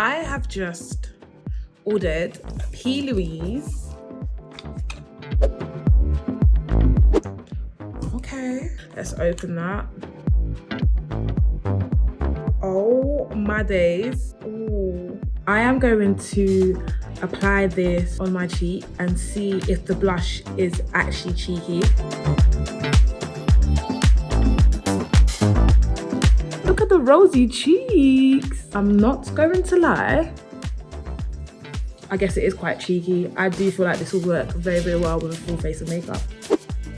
I have just ordered PLOUISE. Okay, let's open that. Oh my days. Ooh. I am going to apply this on my cheek and see if the blush is actually cheeky. Look at the rosy cheeks. I'm not going to lie. I guess it is quite cheeky. I do feel like this will work very, very well with a full face of makeup.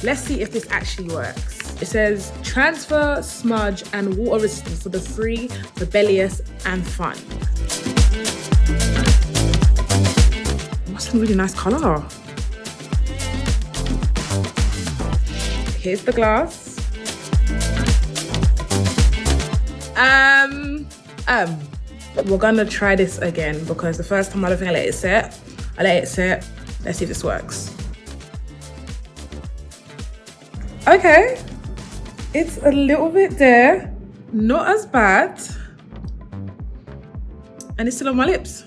Let's see if this actually works. It says transfer, smudge, and water resistance for the free, rebellious, and fun. That's a really nice color. Here's the glass. We're gonna try this again because the first time I don't think I let it set. I let it set. Let's see if this works. Okay, it's a little bit there, not as bad, and it's still on my lips.